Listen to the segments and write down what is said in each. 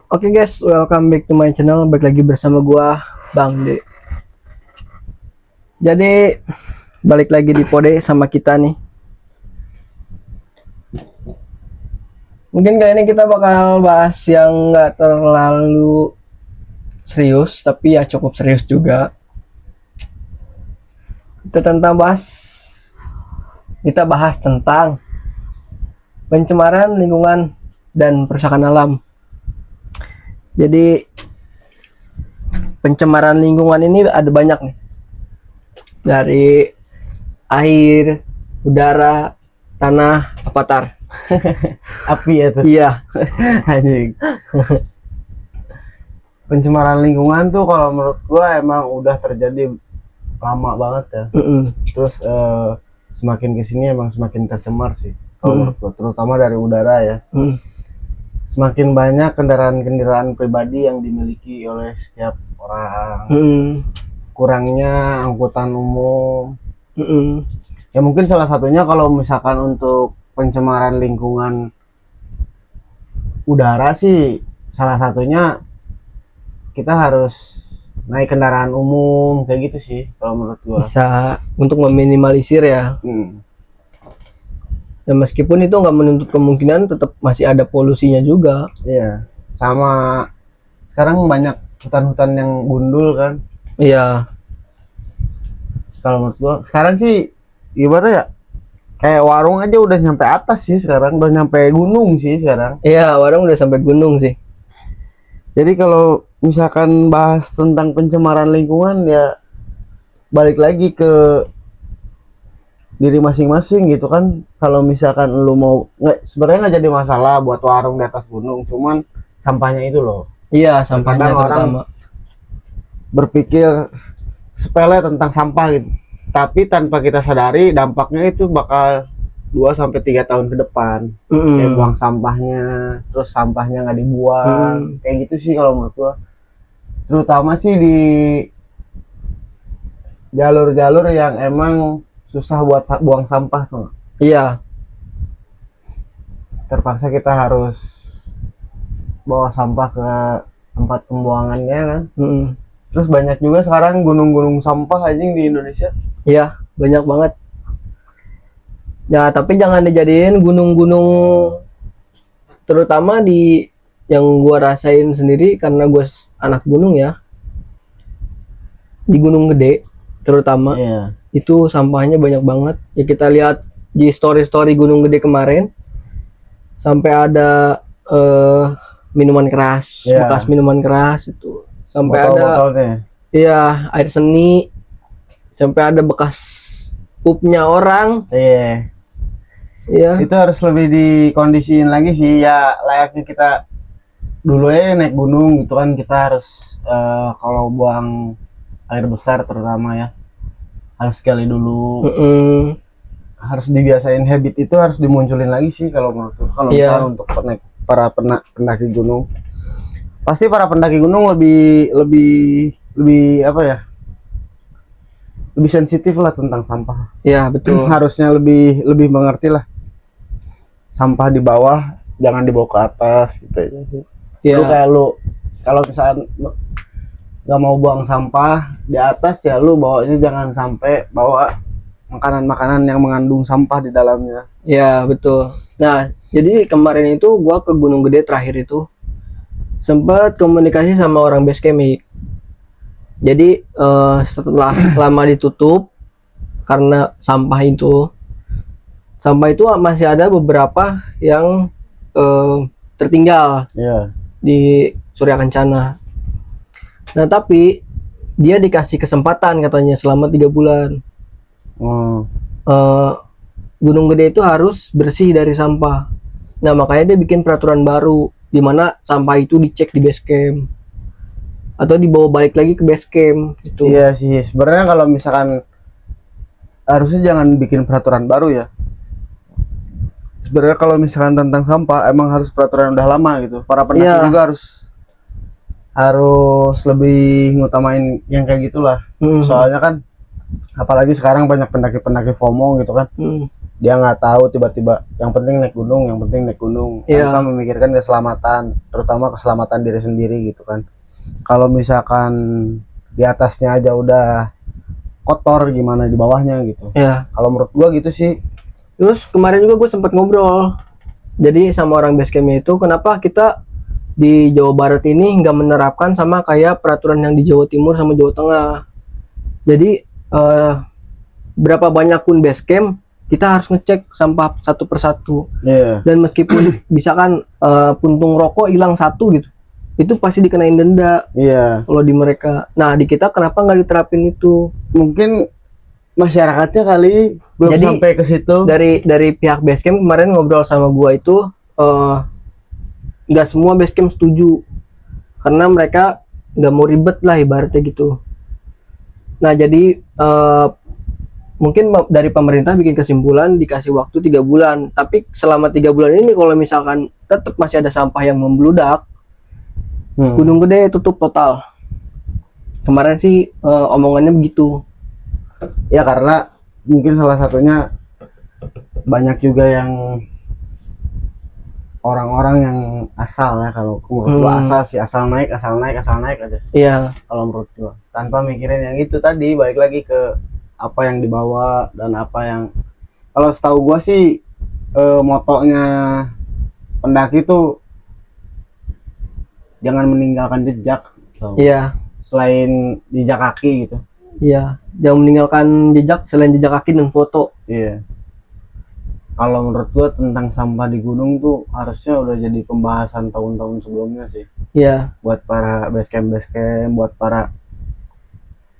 Oke guys, welcome back to my channel. Balik lagi bersama gua Bang D. Jadi balik lagi di Pode sama kita nih. Mungkin kali ini kita bakal bahas yang nggak terlalu serius, tapi ya cukup serius juga. Kita bahas tentang pencemaran lingkungan dan perusakan alam. Jadi pencemaran lingkungan ini ada banyak nih, dari air, udara, tanah, apa tar? Api ya tuh. Iya. Anjing. Pencemaran lingkungan tuh kalau menurut gua emang udah terjadi lama banget ya. Terus semakin kesini emang semakin tercemar sih kalau menurut gua, terutama dari udara ya. Semakin banyak kendaraan-kendaraan pribadi yang dimiliki oleh setiap orang. Kurangnya angkutan umum. Ya mungkin salah satunya kalau misalkan untuk pencemaran lingkungan udara sih, salah satunya kita harus naik kendaraan umum kayak gitu sih kalau menurut gua. Bisa untuk meminimalisir ya. Ya meskipun itu nggak menuntut kemungkinan, tetap masih ada polusinya juga. Iya. Sama sekarang banyak hutan-hutan yang gundul kan. Iya. Kalau menurut gua sekarang sih gimana ya? Kayak warung aja udah nyampe atas sih sekarang, udah nyampe gunung sih sekarang. Iya, warung udah sampai gunung sih. Jadi kalau misalkan bahas tentang pencemaran lingkungan ya balik lagi ke diri masing-masing gitu kan. Kalau misalkan lu mau sebenarnya nggak jadi masalah buat warung di atas gunung, cuman sampahnya itu loh. Iya, sampahnya Kadang orang terutama berpikir sepele tentang sampah gitu, tapi tanpa kita sadari dampaknya itu bakal 2-3 tahun ke depan. Kayak buang sampahnya, terus sampahnya nggak dibuang, kayak gitu sih kalau menurut gua. Terutama sih di jalur-jalur yang emang susah buat buang sampah tuh. Iya. Terpaksa kita harus bawa sampah ke tempat pembuangannya kan. Terus banyak juga sekarang gunung-gunung sampah anjing di Indonesia. Iya, banyak banget. Ya, tapi jangan dijadiin gunung-gunung, terutama di yang gua rasain sendiri karena gua anak gunung ya. Di Gunung Gede terutama. Iya. Itu sampahnya banyak banget. Ya kita lihat di story-story Gunung Gede kemarin, sampai ada minuman keras, bekas minuman keras itu. Sampai ada iya, air seni. Sampai ada bekas pupnya orang. Iya. Itu harus lebih dikondisiin lagi sih ya, layaknya kita dulu ya naik gunung gitu kan, kita harus kalau buang air besar terutama ya harus gali dulu. Harus dibiasain, habit itu harus dimunculin lagi sih kalau menurutku. Kalau misalnya untuk para pendaki gunung, pasti para pendaki gunung lebih apa ya, lebih sensitif lah tentang sampah. Iya betul. Harusnya lebih mengerti lah, sampah di bawah jangan dibawa ke atas gitu ya. Lu kayak kalau misalnya nggak mau buang sampah di atas ya lu bawanya jangan sampai bawa makanan-makanan yang mengandung sampah di dalamnya. Ya betul. Nah jadi kemarin itu gua ke Gunung Gede terakhir itu sempat komunikasi sama orang base camp. Jadi setelah lama ditutup karena sampah itu masih ada beberapa yang tertinggal di Surya Kencana. Nah tapi dia dikasih kesempatan katanya selama 3 bulan. Gunung Gede itu harus bersih dari sampah. Nah makanya dia bikin peraturan baru di mana sampah itu dicek di base camp atau dibawa balik lagi ke base camp gitu. Iya sih, sebenarnya kalau misalkan harusnya jangan bikin peraturan baru ya. Sebenarnya kalau misalkan tentang sampah emang harus peraturan udah lama gitu. Para pendaki juga harus lebih ngutamain yang kayak gitulah. Soalnya kan apalagi sekarang banyak pendaki-pendaki FOMO gitu kan. dia nggak tahu tiba-tiba yang penting naik gunung, yang penting naik gunung, Iya. tanpa memikirkan keselamatan, terutama keselamatan diri sendiri gitu kan. Kalau misalkan di atasnya aja udah kotor, gimana di bawahnya gitu. Ya. Kalau menurut gua gitu sih. Terus kemarin juga gue sempat ngobrol. Jadi sama orang basecampnya itu, kenapa kita di Jawa Barat ini nggak menerapkan sama kayak peraturan yang di Jawa Timur sama Jawa Tengah. Jadi berapa banyak pun basecamp, kita harus ngecek sampah satu persatu. Iya. Dan meskipun misalkan puntung rokok hilang satu gitu, itu pasti dikenain denda Iya. kalau di mereka. Nah di kita kenapa nggak diterapin itu? Mungkin masyarakatnya kali belum Jadi, sampai ke situ. Dari pihak basecamp kemarin ngobrol sama gua itu nggak semua basecamp setuju karena mereka nggak mau ribet lah ibaratnya gitu. Nah jadi mungkin dari pemerintah bikin kesimpulan dikasih waktu 3 bulan, tapi selama 3 bulan ini kalau misalkan tetap masih ada sampah yang membludak, Gunung Gede tutup total. Kemarin sih omongannya begitu. Ya karena mungkin salah satunya banyak juga yang orang-orang yang asal ya, kalau menurut gua asal sih, asal naik aja Iya. kalau menurut gua, tanpa mikirin yang itu tadi, balik lagi ke apa yang dibawa dan apa yang, kalau setahu gua sih motonya pendaki tuh jangan meninggalkan jejak. So, Iya. selain jejak kaki gitu. Iya, jangan meninggalkan jejak selain jejak kaki dan foto. Iya. Kalau menurut gua tentang sampah di gunung tuh harusnya udah jadi pembahasan tahun-tahun sebelumnya sih. Iya. Buat para basecamp, buat para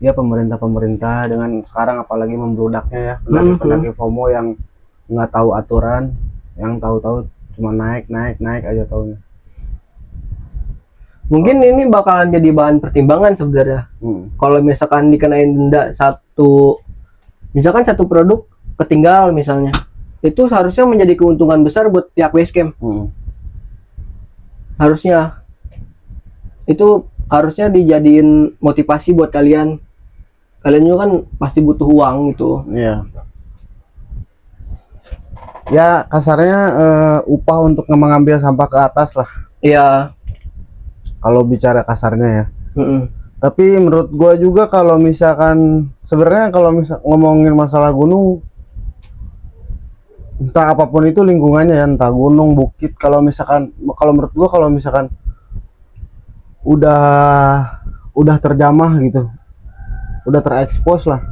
ya pemerintah dengan sekarang apalagi membludaknya ya pendaki-pendaki FOMO yang nggak tahu aturan, yang tahu-tahu cuma naik aja taunya. Mungkin ini bakalan jadi bahan pertimbangan sebenarnya. Kalau misalkan dikenain denda misalkan satu produk ketinggal misalnya, itu seharusnya menjadi keuntungan besar buat pihak basecamp. Harusnya itu harusnya dijadiin motivasi buat kalian. Kalian juga kan pasti butuh uang gitu. Iya. Ya kasarnya upah untuk mengambil sampah ke atas lah. Iya. Kalau bicara kasarnya ya. Tapi menurut gua juga kalau misalkan sebenarnya kalau ngomongin masalah gunung, entah apapun itu lingkungannya ya, entah gunung, bukit, kalau menurut gua kalau misalkan udah terjamah gitu, udah terekspos lah,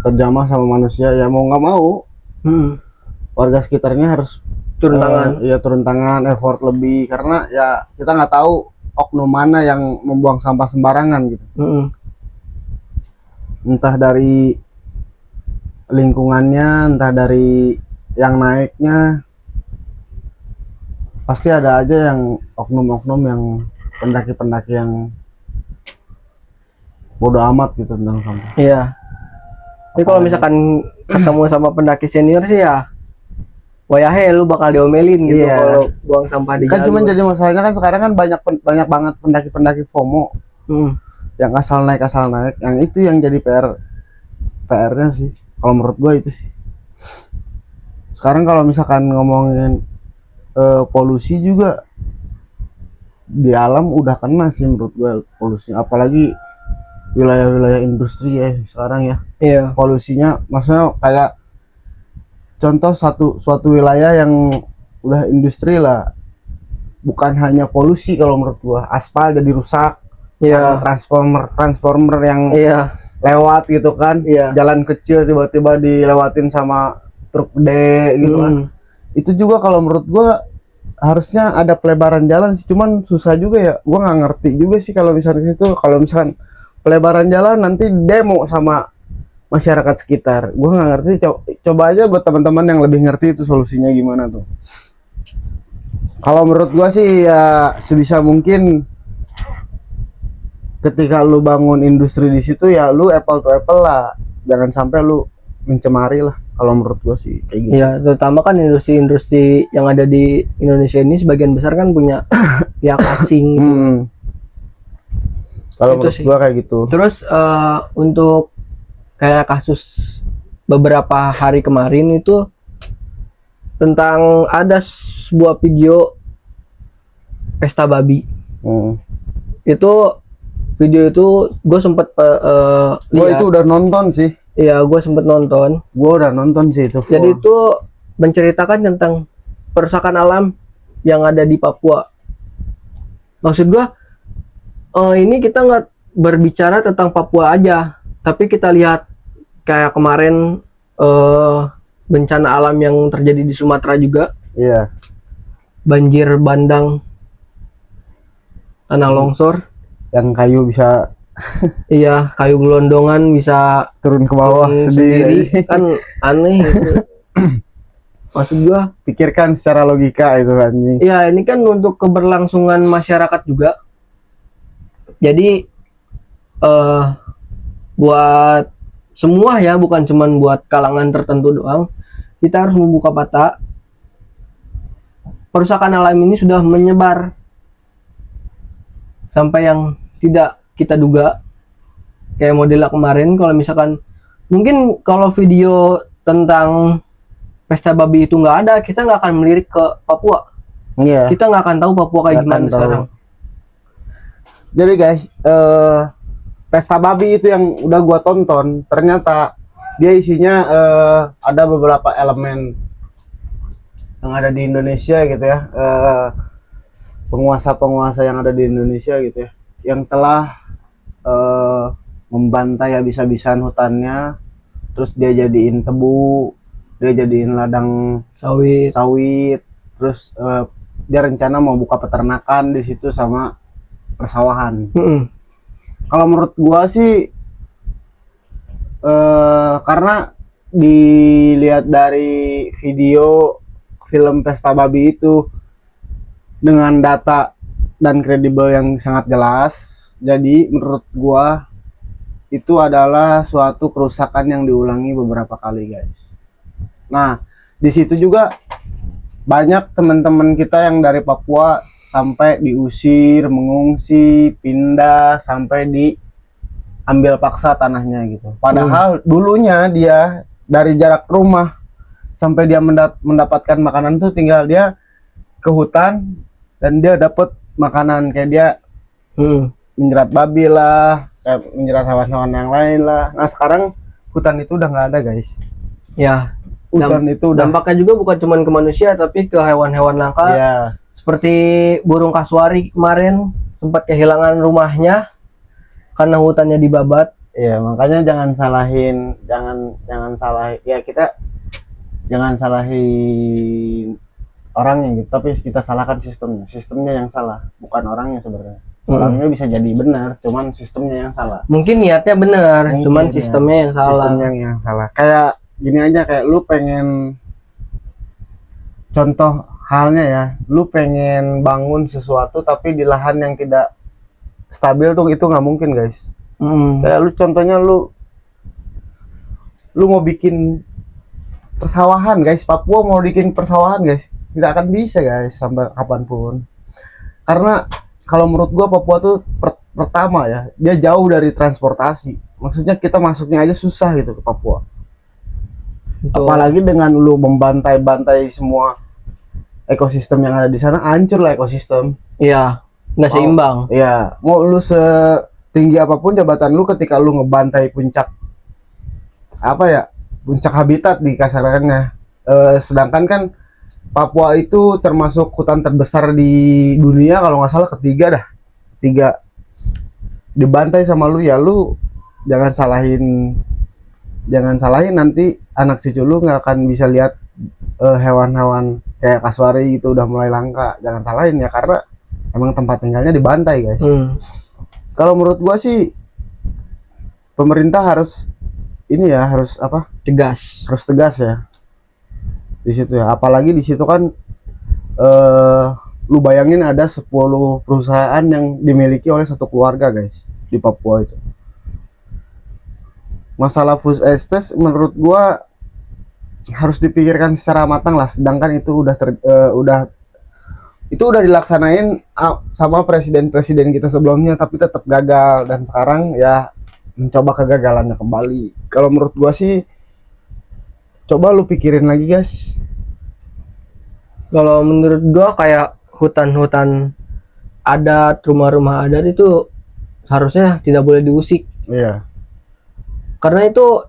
terjamah sama manusia, ya mau nggak mau warga sekitarnya harus turun tangan. Ya turun tangan, effort lebih, karena ya kita nggak tahu oknum mana yang membuang sampah sembarangan gitu. Entah dari lingkungannya, entah dari yang naiknya, pasti ada aja yang oknum-oknum yang pendaki-pendaki yang bodoh amat gitu tentang sampah. Iya. Tapi kalau misalkan ketemu sama pendaki senior sih ya, wayahe lu bakal diomelin gitu kalau buang sampah di kan jalur. Cuman jadi masalahnya kan sekarang kan banyak banget pendaki-pendaki FOMO yang asal naik, yang itu yang jadi PR-nya sih kalau menurut gua itu sih. Sekarang kalau misalkan ngomongin polusi juga di alam udah kena sih menurut gua polusi, apalagi wilayah-wilayah industri ya sekarang ya. Iya. Polusinya maksudnya kayak contoh suatu wilayah yang udah industri lah, bukan hanya polusi kalau menurut gua, aspal jadi rusak. Iya. Transformer yang lewat gitu kan. Jalan kecil tiba-tiba dilewatin sama truk gede gitu kan. Itu juga kalau menurut gua harusnya ada pelebaran jalan sih, cuman susah juga ya, gua nggak ngerti juga sih kalau misalnya itu, kalau misalkan pelebaran jalan nanti demo sama masyarakat sekitar, gue nggak ngerti. Coba aja buat teman-teman yang lebih ngerti itu solusinya gimana tuh. Kalau menurut gue sih ya sebisa mungkin ketika lu bangun industri di situ ya lu apple to apple lah, jangan sampai lu mencemari lah. Kalau menurut gue sih kayak gitu. Iya, terutama kan industri-industri yang ada di Indonesia ini sebagian besar kan punya pihak asing. Kalau menurut gue kayak gitu. Terus untuk kayak kasus beberapa hari kemarin itu tentang ada sebuah video pesta babi. Itu video itu gue sempet Gue lihat. itu udah nonton sih. Iya, gue sempet nonton. Gue udah nonton sih itu. Jadi itu menceritakan tentang perusakan alam yang ada di Papua. Maksud gue, ini kita nggak berbicara tentang Papua aja, tapi kita lihat kayak kemarin bencana alam yang terjadi di Sumatera juga, Iya. banjir bandang, tanah longsor. Yang kayu bisa Iya, kayu gelondongan bisa turun ke bawah turun sendiri. kan aneh itu. Maksud gua, Pikirkan secara logika itu anjing. ya ini kan untuk keberlangsungan masyarakat juga. Jadi buat semua ya, bukan cuman buat kalangan tertentu doang. Kita harus membuka mata. Perusakan alam ini sudah menyebar sampai yang tidak kita duga. Kayak modelnya kemarin, kalau misalkan mungkin kalau video tentang pesta babi itu nggak ada, kita nggak akan melirik ke Papua. Iya. Kita nggak akan tahu Papua kayak Nggak gimana akan tahu. sekarang. Jadi guys, pesta babi itu yang udah gua tonton, ternyata dia isinya ada beberapa elemen yang ada di Indonesia gitu ya, penguasa-penguasa yang ada di Indonesia gitu ya, yang telah membantai habis-habisan hutannya, terus dia jadiin tebu, dia jadiin ladang Sawit. terus dia rencana mau buka peternakan di situ sama persawahan. Kalau menurut gua sih karena dilihat dari video film Pesta Babi itu dengan data dan kredibel yang sangat jelas, jadi menurut gua itu adalah suatu kerusakan yang diulangi beberapa kali guys. Nah di situ juga banyak teman-teman kita yang dari Papua sampai diusir, mengungsi, pindah, sampai diambil paksa tanahnya gitu. Padahal dulunya dia dari jarak rumah sampai dia mendapatkan makanan tuh tinggal dia ke hutan dan dia dapat makanan, kayak dia menjerat babi lah, kayak menjerat hewan-hewan yang lain lah. Nah sekarang hutan itu udah nggak ada guys. Ya, Hutan itu udah, dampaknya juga bukan cuma ke manusia tapi ke hewan-hewan langka. ya, Seperti burung kasuari kemarin sempat kehilangan rumahnya karena hutannya dibabat. ya makanya jangan salahin, jangan salah ya, kita jangan salahin orangnya gitu, tapi kita salahkan sistemnya yang salah, bukan orangnya sebenarnya. Orangnya bisa jadi benar, cuman sistemnya yang salah. Mungkin niatnya benar, Mungkin, cuman ya. sistemnya yang salah. Sistemnya yang salah. Kayak gini aja, kayak lu pengen, contoh halnya ya, lu pengen bangun sesuatu tapi di lahan yang tidak stabil tuh, itu nggak mungkin guys. Kayak lu contohnya lu mau bikin persawahan guys, Papua mau bikin persawahan guys, tidak akan bisa guys sampai kapanpun. Karena kalau menurut gua Papua tuh pertama ya, dia jauh dari transportasi. Maksudnya kita masuknya aja susah gitu ke Papua. Apalagi dengan lu membantai-bantai semua ekosistem yang ada di sana, hancur lah ekosistem. Iya, nggak seimbang. Iya, mau lu setinggi apapun jabatan lu, ketika lu ngebantai puncak apa ya, puncak habitat di kasarannya, sedangkan kan Papua itu termasuk hutan terbesar di dunia kalau nggak salah, ketiga dibantai sama lu, ya lu jangan salahin nanti anak cucu lu nggak akan bisa lihat hewan-hewan kayak kasuari itu udah mulai langka. Jangan salahin ya, karena emang tempat tinggalnya dibantai guys. Kalau menurut gua sih pemerintah harus ini ya, harus apa, harus tegas ya di situ ya. Apalagi di situ kan lu bayangin ada 10 perusahaan yang dimiliki oleh satu keluarga guys di Papua itu. Masalah food estate menurut gua harus dipikirkan secara matang lah, sedangkan itu udah dilaksanain sama presiden-presiden kita sebelumnya, tapi tetap gagal, dan sekarang ya mencoba kegagalannya kembali. Kalau menurut gua sih, coba lu pikirin lagi guys, Kalau menurut gua kayak hutan-hutan adat, rumah-rumah adat itu harusnya tidak boleh diusik Iya. karena itu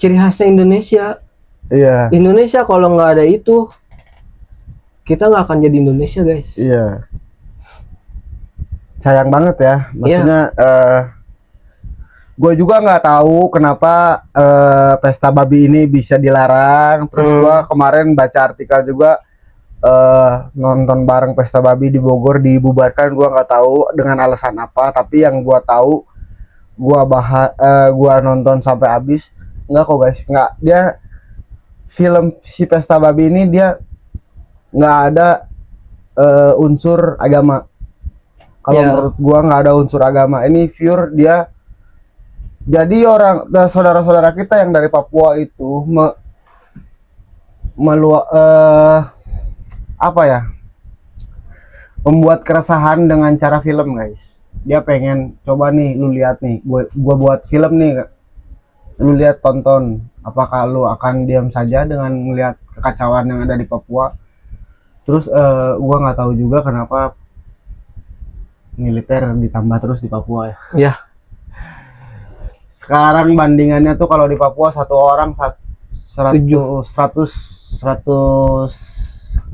ciri khasnya Indonesia. Iya. Indonesia kalau nggak ada itu kita nggak akan jadi Indonesia, guys. Iya. Sayang banget ya. Iya. Maksudnya gue juga nggak tahu kenapa pesta babi ini bisa dilarang. Terus gue kemarin baca artikel juga nonton bareng pesta babi di Bogor dibubarkan. Gue nggak tahu dengan alasan apa. Tapi yang gue tahu, gue nonton sampai habis. Nggak kok guys, nggak. Dia film si pesta babi ini dia nggak ada unsur agama. Kalau Iya. menurut gua nggak ada unsur agama. Ini pure dia. Jadi saudara-saudara kita yang dari Papua itu apa ya? Membuat keresahan dengan cara film, guys. Dia pengen coba nih, lu lihat nih, gua buat film nih. Lu lihat, tonton. Apakah lu akan diam saja dengan melihat kekacauan yang ada di Papua? Terus gua nggak tahu juga kenapa militer ditambah terus di Papua ya. Ya. Sekarang bandingannya tuh kalau di Papua satu orang 100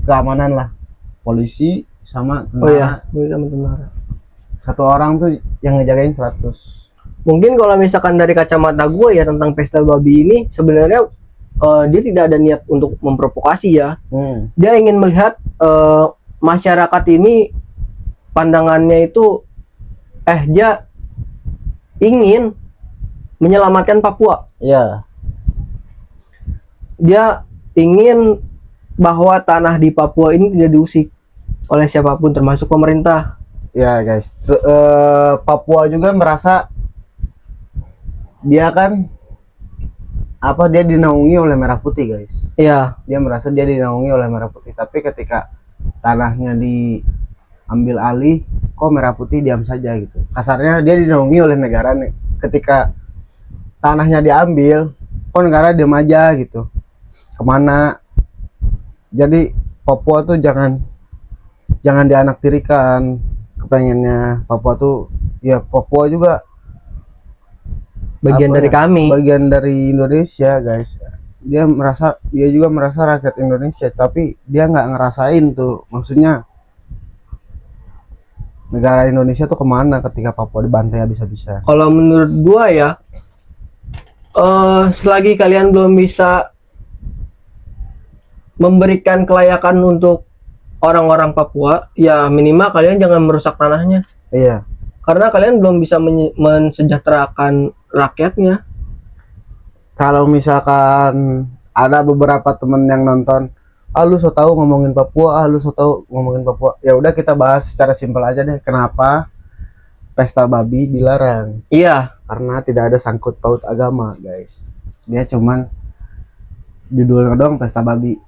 keamanan lah, polisi sama Oh ya, tentara. boleh sama tentara. Satu orang tuh yang ngejagain 100. Mungkin kalau misalkan dari kacamata gue ya tentang pesta babi ini sebenarnya dia tidak ada niat untuk memprovokasi ya. Dia ingin melihat masyarakat ini pandangannya itu dia ingin menyelamatkan Papua. Iya. Dia ingin bahwa tanah di Papua ini tidak diusik oleh siapapun termasuk pemerintah. Ya guys, Papua juga merasa dia kan dia dinaungi oleh Merah Putih, guys. Iya. Dia merasa dia dinaungi oleh Merah Putih, tapi ketika tanahnya diambil alih, kok Merah Putih diam saja gitu. Kasarnya dia dinaungi oleh negara nih. Ketika tanahnya diambil, kok negara diam aja gitu. Kemana? Jadi Papua tuh jangan dianaktirikan. Kepengennya Papua tuh ya Papua juga Bagian dari kami. bagian dari Indonesia, guys. Dia juga merasa rakyat Indonesia, tapi dia nggak ngerasain tuh, maksudnya negara Indonesia tuh kemana ketika Papua dibantai habis-habisan. Kalau menurut gua ya, selagi kalian belum bisa memberikan kelayakan untuk orang-orang Papua, ya minimal kalian jangan merusak tanahnya. Iya. Karena kalian belum bisa mensejahterakan rakyatnya. Kalau misalkan ada beberapa temen yang nonton, lu so tau ngomongin Papua, ya udah kita bahas secara simpel aja deh. Kenapa pesta babi dilarang? Iya. Karena tidak ada sangkut paut agama, guys. Dia cuman judulnya doang pesta babi.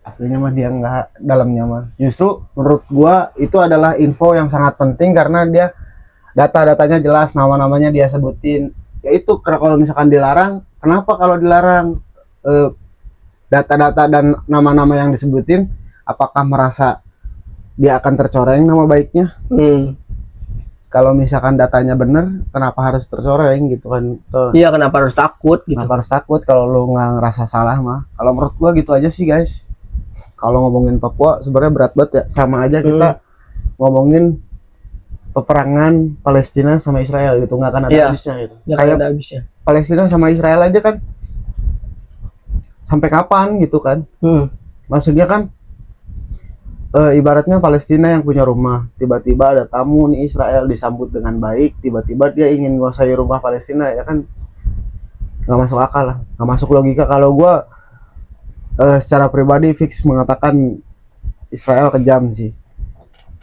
Aslinya mah dia nggak dalamnya mah. Justru menurut gua itu adalah info yang sangat penting karena dia data-datanya jelas, nama-namanya dia sebutin. Yaitu kalau misalkan dilarang, kenapa kalau dilarang data-data dan nama-nama yang disebutin, apakah merasa dia akan tercoreng nama baiknya? Kalau misalkan datanya bener, kenapa harus tercoreng gitu kan? Iya, kenapa harus takut gitu? Kenapa harus takut kalau lu nggak ngerasa salah mah? Kalau menurut gua gitu aja sih, guys. Kalau ngomongin Papua sebenarnya berat banget ya, sama aja kita ngomongin peperangan Palestina sama Israel gitu, nggak akan ada habisnya gitu. Kayak ada habisnya. Palestina sama Israel aja kan sampai kapan gitu kan? Maksudnya kan ibaratnya Palestina yang punya rumah, tiba-tiba ada tamu nih Israel disambut dengan baik, tiba-tiba dia ingin menguasai rumah Palestina, ya kan nggak masuk akal lah, nggak masuk logika. Kalau gua secara pribadi fix mengatakan Israel kejam sih.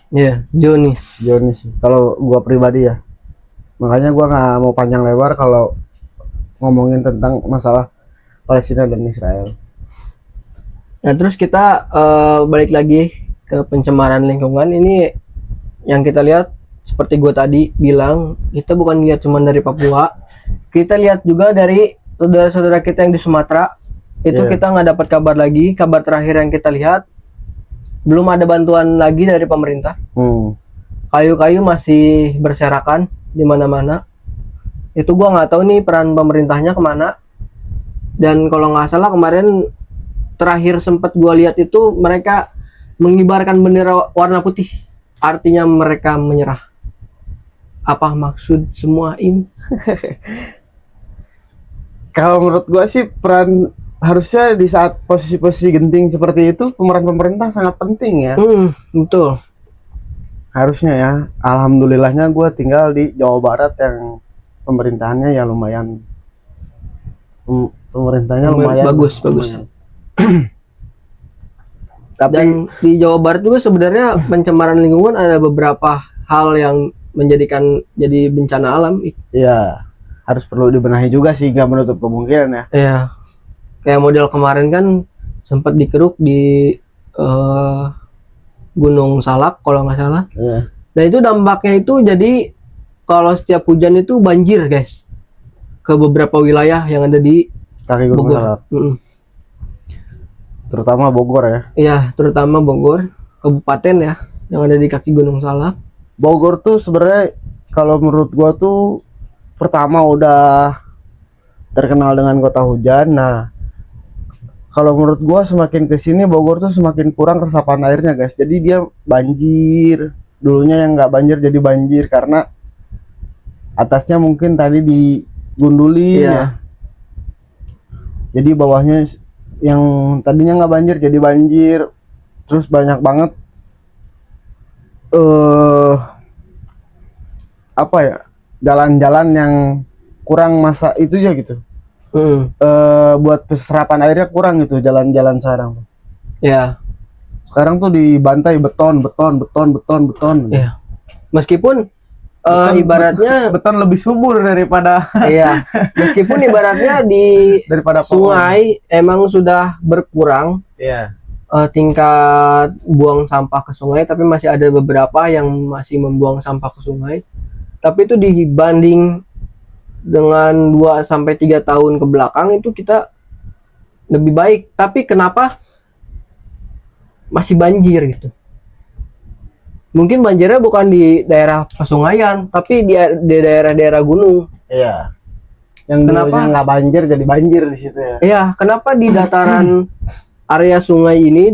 Iya, Zionis sih kalau gua pribadi ya. Makanya gua nggak mau panjang lebar kalau ngomongin tentang masalah Palestina dan Israel. Nah, terus kita balik lagi ke pencemaran lingkungan. Ini yang kita lihat seperti gua tadi bilang, kita bukan lihat cuma dari Papua, kita lihat juga dari saudara-saudara kita yang di Sumatera. Itu kita nggak dapat kabar lagi. Kabar terakhir yang kita lihat belum ada bantuan lagi dari pemerintah. Kayu-kayu masih berserakan di mana-mana. Itu gua nggak tahu nih peran pemerintahnya kemana. Dan kalau nggak salah kemarin terakhir sempat gua lihat itu mereka mengibarkan bendera warna putih. Artinya mereka menyerah. Apa maksud semua ini? Kalau menurut gua sih peran harusnya di saat posisi-posisi genting seperti itu pemeran pemerintah sangat penting ya. Betul. Harusnya ya. Alhamdulillahnya gua tinggal di Jawa Barat yang pemerintahannya ya lumayan. Pemerintahnya lumayan bagus. Tapi dan di Jawa Barat juga sebenarnya pencemaran lingkungan ada beberapa hal yang menjadikan jadi bencana alam. ya harus perlu dibenahi juga sih, nggak menutup kemungkinan ya. Iya. Kayak model kemarin kan sempat dikeruk di Gunung Salak kalau nggak salah. Iya. Dan itu dampaknya itu jadi kalau setiap hujan itu banjir guys ke beberapa wilayah yang ada di Kaki Gunung Bogor. Salak. Terutama Bogor ya. Iya, terutama Bogor, kabupaten ya, yang ada di kaki Gunung Salak. Bogor tuh sebenarnya kalau menurut gua tuh pertama udah terkenal dengan kota hujan. Nah, kalau menurut gua semakin kesini Bogor tuh semakin kurang resapan airnya guys. Jadi dia banjir. Dulunya yang nggak banjir jadi banjir karena atasnya mungkin tadi digunduli ya. Jadi bawahnya yang tadinya nggak banjir jadi banjir. Terus banyak banget apa ya, jalan-jalan yang kurang masa itu ya gitu. Buat peserapan airnya kurang gitu jalan-jalan sekarang. Ya. Sekarang tuh dibantai beton. Iya. Meskipun ibaratnya beton lebih subur daripada iya. Meskipun ibaratnya daripada sungai emang sudah berkurang. Iya. Tingkat buang sampah ke sungai, tapi masih ada beberapa yang masih membuang sampah ke sungai. Tapi itu dibanding dengan 2 sampai 3 tahun ke belakang itu kita lebih baik. Tapi kenapa masih banjir gitu? Mungkin banjirnya bukan di daerah Pasungaian, tapi di daerah-daerah gunung. Iya. Yang Kenapa nggak banjir jadi banjir di situ ya? Iya, kenapa di dataran area sungai ini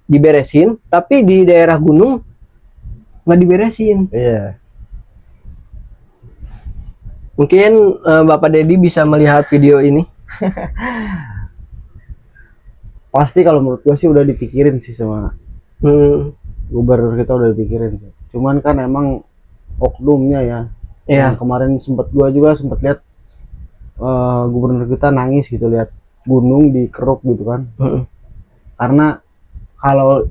diberesin, tapi di daerah gunung nggak diberesin? Iya. Mungkin Bapak Dedi bisa melihat video ini. Pasti kalau menurut gua sih udah dipikirin sih sama gubernur kita, udah dipikirin sih. Cuman kan emang oknumnya ya. Iya. Yang kemarin gua juga sempat lihat gubernur kita nangis gitu lihat gunung dikeruk gitu kan. Karena kalau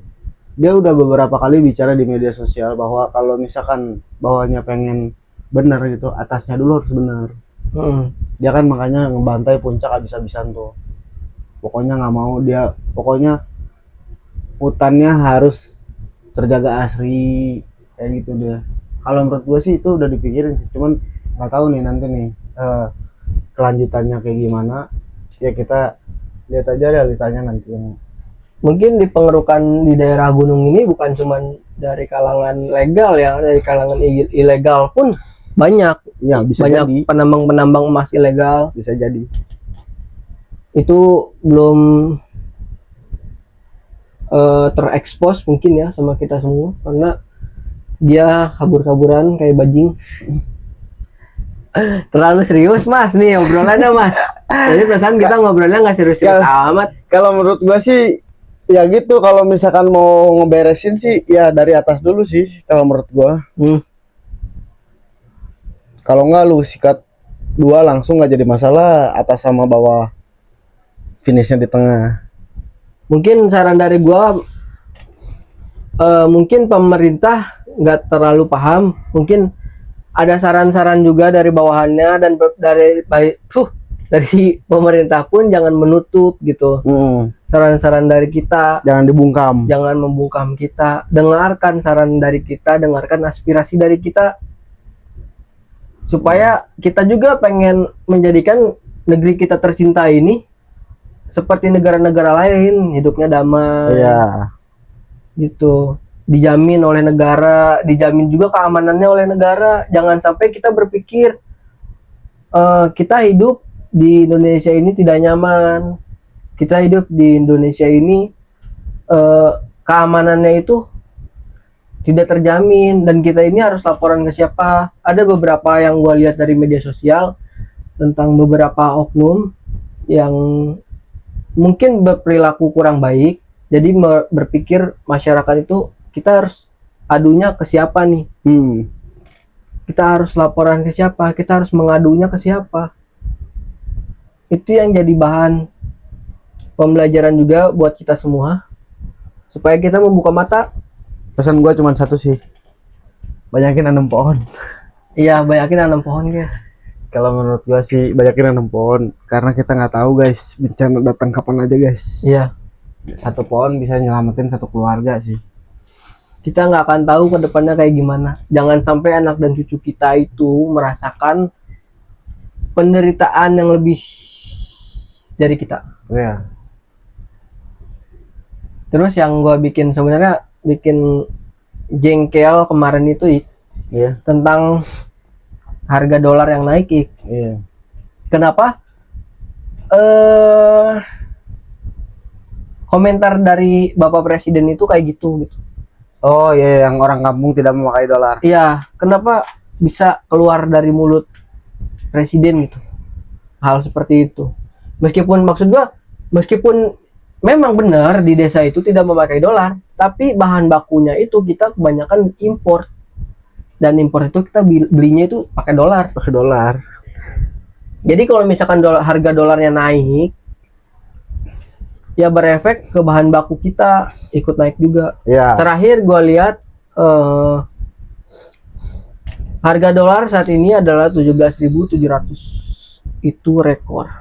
dia udah beberapa kali bicara di media sosial bahwa kalau misalkan bawahnya pengen benar gitu, atasnya dulu harus benar. Dia kan makanya ngebantai puncak habis-habisan tuh. Pokoknya nggak mau dia, pokoknya hutannya harus terjaga asri kayak gitu dia. Kalau menurut gue sih itu udah dipikirin sih, cuman nggak tahu nih nanti nih kelanjutannya kayak gimana. Ya kita lihat aja realitanya nanti. Mungkin di pengerukan di daerah gunung ini bukan cuma dari kalangan legal ya, dari kalangan ilegal pun banyak. Ya, bisa banyak jadi. penambang emas ilegal. Bisa jadi. Itu belum terekspos mungkin ya sama kita semua, karena dia kabur-kaburan kayak bajing. Terlalu serius mas nih obrolannya mas. Jadi perasaan kita ngobrolnya nggak serius-serius amat. Kalau menurut gua sih ya gitu, kalau misalkan mau ngeberesin sih ya dari atas dulu sih kalau menurut gua. Kalau nggak lu sikat dua langsung nggak jadi masalah, atas sama bawah finishnya di tengah. Mungkin saran dari gua, mungkin pemerintah nggak terlalu paham, mungkin ada saran-saran juga dari bawahannya, dan dari pemerintah pun jangan menutup gitu. Saran-saran dari kita jangan dibungkam, jangan membungkam kita. Dengarkan saran dari kita, dengarkan aspirasi dari kita, supaya kita juga pengen menjadikan negeri kita tercinta ini seperti negara-negara lain, hidupnya damai. Iya. gitu. Dijamin oleh negara, dijamin juga keamanannya oleh negara. Jangan sampai kita berpikir kita hidup di Indonesia ini tidak nyaman, kita hidup di Indonesia ini keamanannya itu tidak terjamin, dan kita ini harus laporan ke siapa. Ada beberapa yang gue lihat dari media sosial tentang beberapa oknum yang mungkin berperilaku kurang baik, jadi berpikir masyarakat itu kita harus adunya ke siapa nih, kita harus laporan ke siapa, kita harus mengadunya ke siapa. Itu yang jadi bahan pembelajaran juga buat kita semua, supaya kita membuka mata. Pesan gua cuma satu sih, banyakin nanam pohon. Iya, banyakin nanam pohon guys. Kalau menurut gua sih banyakin nanam pohon, karena kita nggak tahu guys bencana datang kapan aja guys. Iya, Satu pohon bisa nyelamatin satu keluarga sih. kita nggak akan tahu ke depannya kayak gimana. Jangan sampai anak dan cucu kita itu merasakan penderitaan yang lebih dari kita. Iya. Terus yang gue bikin sebenarnya bikin jengkel kemarin itu Iya. tentang harga dolar yang naik. Iya. Kenapa? Komentar dari Bapak Presiden itu kayak gitu. Oh iya, yang orang kampung tidak memakai dolar. Iya, kenapa bisa keluar dari mulut Presiden gitu? Hal seperti itu. Meskipun maksud gua, meskipun memang benar di desa itu tidak memakai dolar, tapi bahan bakunya itu kita kebanyakan impor. Dan impor itu kita belinya itu pakai dolar. Pakai dolar. Jadi kalau misalkan harga dolarnya naik, ya berefek ke bahan baku kita ikut naik juga. Iya. Terakhir gue lihat harga dolar saat ini adalah 17.700. Itu rekor.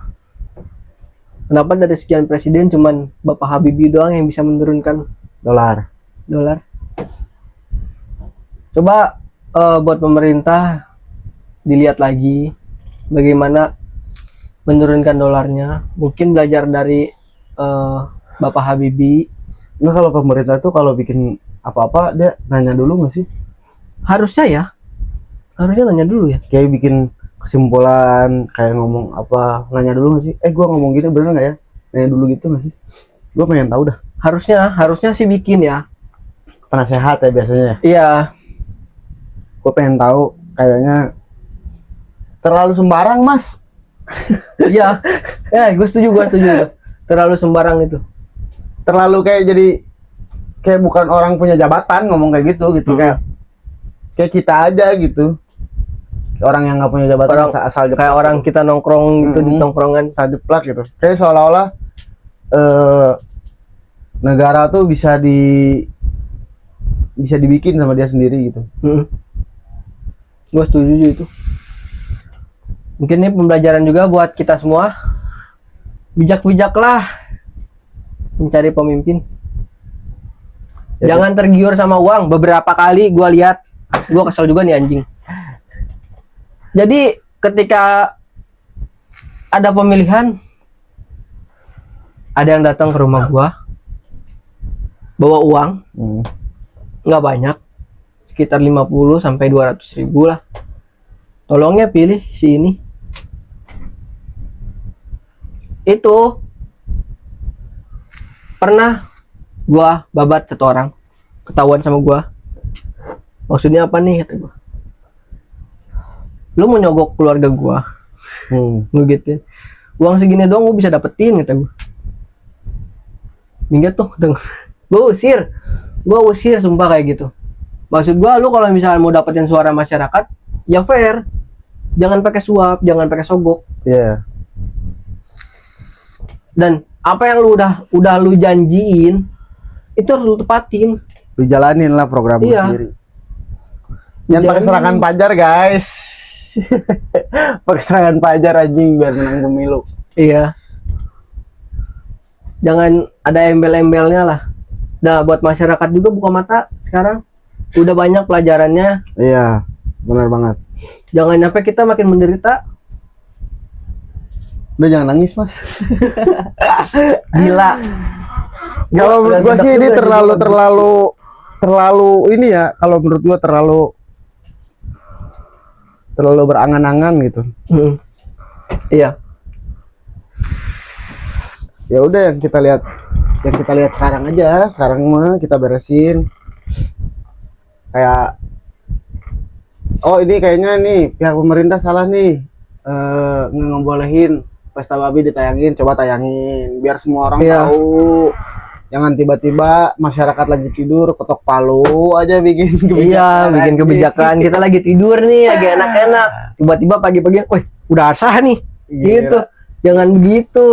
Kenapa dari sekian presiden cuman Bapak Habibie doang yang bisa menurunkan Dolar. Coba buat pemerintah dilihat lagi bagaimana menurunkan dolarnya. Mungkin belajar dari Bapak Habibie. Nah, kalau pemerintah tuh kalau bikin apa-apa dia nanya dulu nggak sih? Harusnya nanya dulu ya. Kayak bikin kesimpulan, kayak ngomong apa, nanya dulu nggak sih? Gua ngomong gini bener nggak ya? Nanya dulu gitu nggak sih? Gua pengen tahu dah. Harusnya sih bikin ya. Penasehat ya biasanya. Iya. Gua pengen tahu, kayaknya terlalu sembarang mas. Iya. Gue setuju tuh. Terlalu sembarang itu. Terlalu kayak jadi kayak bukan orang punya jabatan ngomong kayak gitu kayak kita aja gitu. Orang yang nggak punya jabatan asal kayak orang kita nongkrong gitu di tongkrongan asal jeplak gitu. Kayak seolah-olah negara tuh bisa dibikin sama dia sendiri gitu. Gue setuju itu. Mungkin ini pembelajaran juga buat kita semua. Bijak-bijaklah mencari pemimpin. Ya, jangan tergiur sama uang. Beberapa kali gue lihat, gue kesel juga nih anjing. Jadi ketika ada pemilihan, ada yang datang ke rumah gue bawa uang, nggak banyak, sekitar 50 sampai 200 ribu lah. Tolongnya pilih si ini. Itu pernah gua babat satu orang, ketahuan sama gua. Maksudnya apa nih, kata gua. Lu mau nyogok keluarga gua. Gitu. Uang segini doang gua bisa dapetin, kata gua. Minggat tuh, kata gua. Gua usir sumpah kayak gitu. Maksud gua, lu kalau misalnya mau dapetin suara masyarakat, ya fair. Jangan pakai suap, jangan pakai sogok. Iya. Dan apa yang lu udah lu janjiin itu harus lu tepatin. Lu jalanin lah program lu sendiri. Jangan pakai serangan pajar guys. Pakai serangan pajar anjing biar menang pemilu. Iya. Jangan ada embel-embelnya lah. Nah, buat masyarakat juga buka mata sekarang. Udah banyak pelajarannya. Iya, benar banget. Jangan sampai kita makin menderita. Udah jangan nangis mas. Gila. Kalau menurut gua agak sih gedek ini juga sih gua terlalu ini ya, kalau menurut gua terlalu berangan-angan gitu. Iya. Ya udah yang kita lihat sekarang aja. Sekarang mah kita beresin. Kayak oh ini kayaknya nih pihak pemerintah salah nih, ngebolehin pesta babi ditayangin. Coba tayangin biar semua orang Iya. tahu. Jangan tiba-tiba masyarakat lagi tidur ketok palu aja bikin Iya, bikin anjing. kebijakan. Kita lagi tidur nih, lagi enak-enak. Tiba-tiba pagi-pagi, wih, udah sah nih. Gitu. Jangan begitu.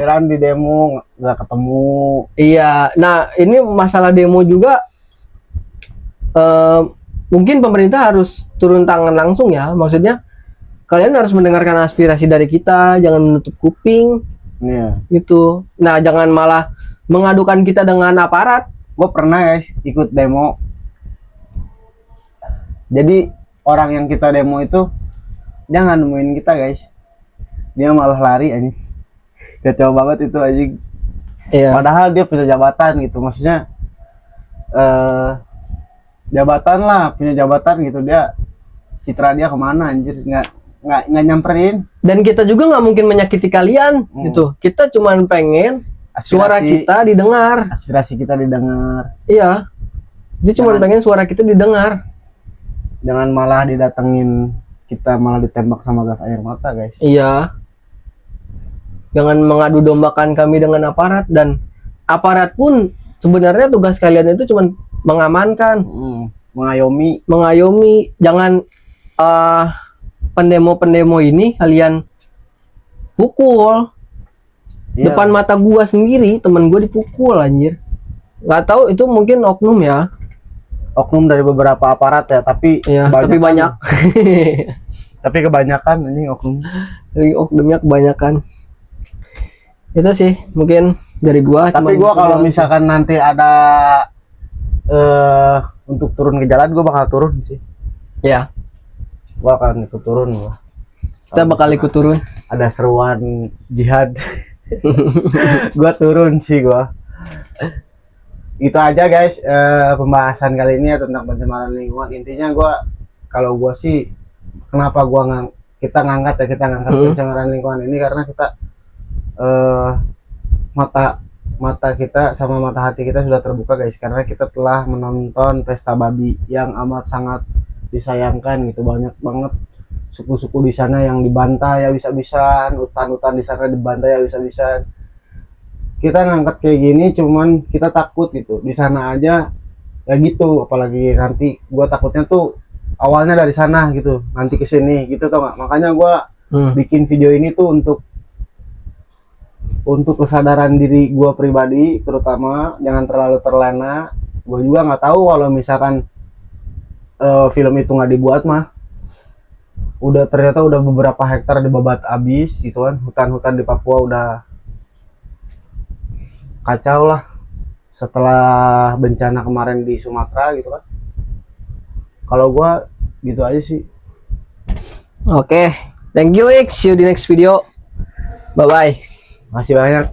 Giliran di demo nggak ketemu. Iya. Nah, ini masalah demo juga. Mungkin pemerintah harus turun tangan langsung ya. Maksudnya, kalian harus mendengarkan aspirasi dari kita. Jangan menutup kuping. Iya. Gitu. Nah, jangan malah mengadukan kita dengan aparat. Gue pernah guys ikut demo. Jadi orang yang kita demo itu jangan nemuin kita guys. Dia malah lari anjing. Kacau banget itu anjing. Iya. Padahal dia punya jabatan gitu. Maksudnya jabatan lah, punya jabatan gitu. Dia citra dia kemana anjir, nggak nyamperin. Dan kita juga nggak mungkin menyakiti kalian gitu. Kita cuma pengen suara kita didengar. Aspirasi kita didengar. Iya. Dia cuma pengen suara kita didengar. Jangan malah didatengin, kita malah ditembak sama gas air mata guys. Iya. Jangan mengadu dombakan kami dengan aparat, dan aparat pun sebenarnya tugas kalian itu cuma mengamankan, mengayomi. Jangan pendemo-pendemo ini kalian pukul. Iya. Depan mata gua sendiri, temen gua dipukul anjir. Nggak tahu itu mungkin oknum ya. Oknum dari beberapa aparat ya, tapi Iya, tapi banyak. Tapi kebanyakan ini oknum. Jadi oknumnya kebanyakan. Itu sih mungkin dari gua. Tapi gua kalau misalkan nanti ada untuk turun ke jalan, gua bakal turun sih. Ya, Gua akan ikut turun gua. kita bakal ikut turun. Ada seruan jihad. Gua turun sih gua. Itu aja guys, pembahasan kali ini ya tentang pencemaran lingkungan. Intinya kalau gua sih kenapa kita ngangkat pencemaran lingkungan ini karena kita mata kita sama mata hati kita sudah terbuka guys, karena kita telah menonton pesta babi yang amat sangat disayangkan gitu. Banyak banget suku-suku di sana yang dibantai habis-habisan, hutan-hutan di sana dibantai habis-habisan. Kita ngangkat kayak gini cuman kita takut gitu. Di sana aja ya gitu, apalagi nanti gua takutnya tuh awalnya dari sana gitu, nanti ke sini gitu, tau gak? Makanya gua bikin video ini tuh untuk kesadaran diri gua pribadi, terutama jangan terlalu terlena. Gua juga nggak tahu kalau misalkan film itu nggak dibuat mah ternyata udah beberapa hektar dibabat habis gitu kan. Hutan-hutan di Papua udah kacau lah setelah bencana kemarin di Sumatera gitu kan. Kalau gua gitu aja sih. Oke, thank you X. See you di next video. Bye bye. Masih banyak.